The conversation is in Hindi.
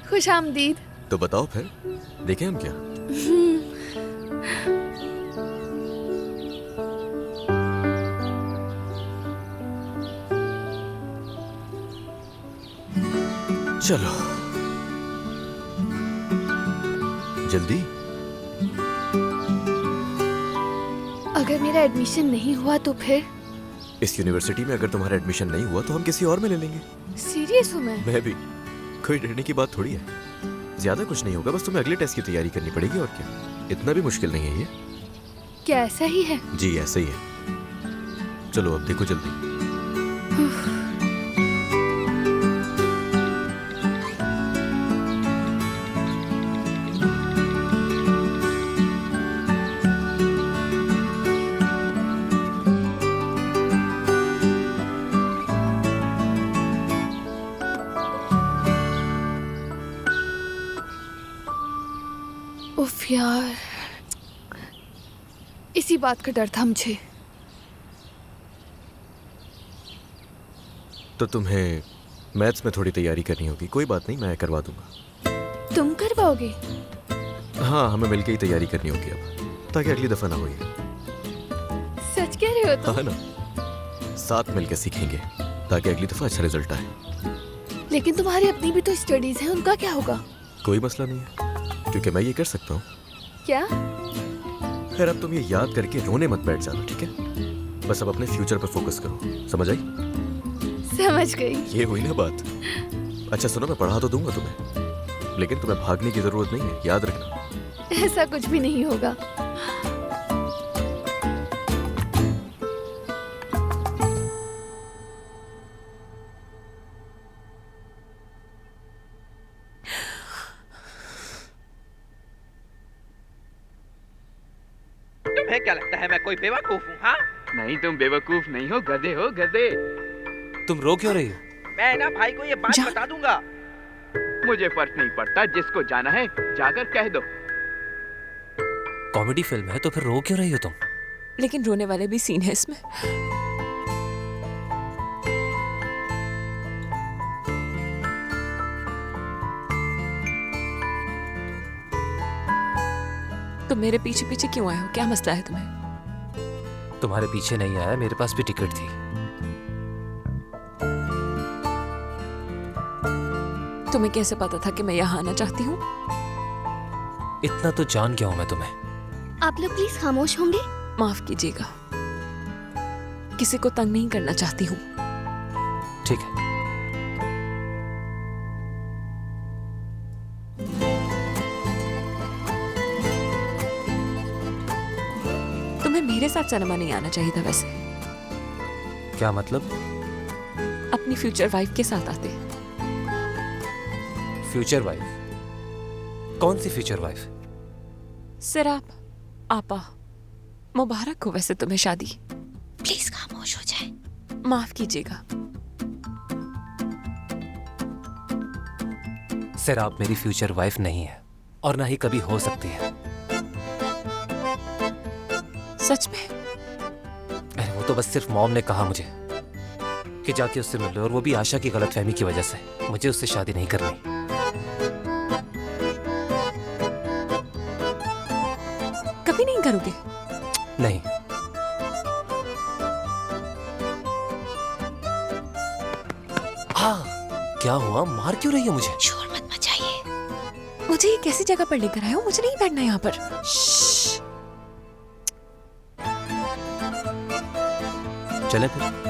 खुशामदीद। तो बताओ फिर, देखें हम क्या? चलो जल्दी। अगर मेरा एडमिशन नहीं हुआ तो फिर? इस यूनिवर्सिटी में अगर तुम्हारा एडमिशन नहीं हुआ तो हम किसी और में ले लेंगे। सीरियस हूँ मैं भी। कोई डरने की बात थोड़ी है, ज्यादा कुछ नहीं होगा, बस तुम्हें अगले टेस्ट की तैयारी करनी पड़ेगी और क्या। इतना भी मुश्किल नहीं है ये। क्या ऐसा ही है? जी ऐसा ही है। चलो अब देखो जल्दी। उफ यार, इसी बात का डर था मुझे। तो तुम्हें मैथ्स में थोड़ी तैयारी करनी होगी। कोई बात नहीं, मैं करवा दूंगा। तुम करवाओगे? हाँ, हमें मिलके ही तैयारी करनी होगी अब, ताकि अगली दफा ना हो ये। सच कह रहे हो तुम? हाँ ना, साथ मिलके सीखेंगे ताकि अगली दफा अच्छा रिजल्ट आए। लेकिन तुम्हारी अपनी भी तो स्टडीज हैं, उनका क्या होगा? कोई मसला नहीं है, क्योंकि मैं ये कर सकता हूँ। क्या? खैर अब तुम ये याद करके रोने मत बैठ जाना, ठीक है? बस अब अपने फ्यूचर पर फोकस करो, समझ आई? समझ गई। ये हुई ना बात। अच्छा सुनो, मैं पढ़ा तो दूंगा तुम्हें, लेकिन तुम्हें भागने की जरूरत नहीं है, याद रखना। ऐसा कुछ भी नहीं होगा। तुम्हें क्या लगता है मैं कोई बेवकूफ हूँ? हाँ, नहीं तुम बेवकूफ नहीं हो, गधे हो गधे। तुम रो क्यों रही हो? मैं ना भाई को ये बात बता दूंगा। मुझे फर्क नहीं पड़ता, जिसको जाना है जाकर कह दो। कॉमेडी फिल्म है तो फिर रो क्यों रही हो तुम? लेकिन रोने वाले भी सीन है इसमें। तुम मेरे पीछे पीछे क्यों आए हो? क्या मसला है तुम्हें? तुम्हारे पीछे नहीं आया, मेरे पास भी टिकट थी। तुम्हें कैसे पता था कि मैं यहाँ आना चाहती हूँ? इतना तो जान गया हूं मैं तुम्हें। आप लोग प्लीज खामोश होंगे? माफ कीजिएगा, किसी को तंग नहीं करना चाहती हूँ। ठीक है। तुम्हें मेरे साथ सिनेमा नहीं आना चाहिए था वैसे। क्या मतलब? अपनी फ्यूचर वाइफ के साथ आते। Future wife? कौन सी फ्यूचर वाइफ? सिराप आपा, मुबारक हो वैसे तुम्हें शादी। प्लीज खामोश हो जाए। माफ कीजिएगा। सर आप मेरी फ्यूचर वाइफ नहीं है और ना ही कभी हो सकती है। सच में? अरे वो तो बस सिर्फ मॉम ने कहा मुझे कि जाके उससे मिल लो, और वो भी आशा की गलतफहमी की वजह से। मुझे उससे शादी नहीं करनी। कभी नहीं करोगे? नहीं। हाँ, क्या हुआ? मार क्यों रही हो मुझे? शोर मत मचाइए। मुझे ये कैसी जगह पर लेकर आए हो? मुझे नहीं बैठना यहाँ पर। चले फिर।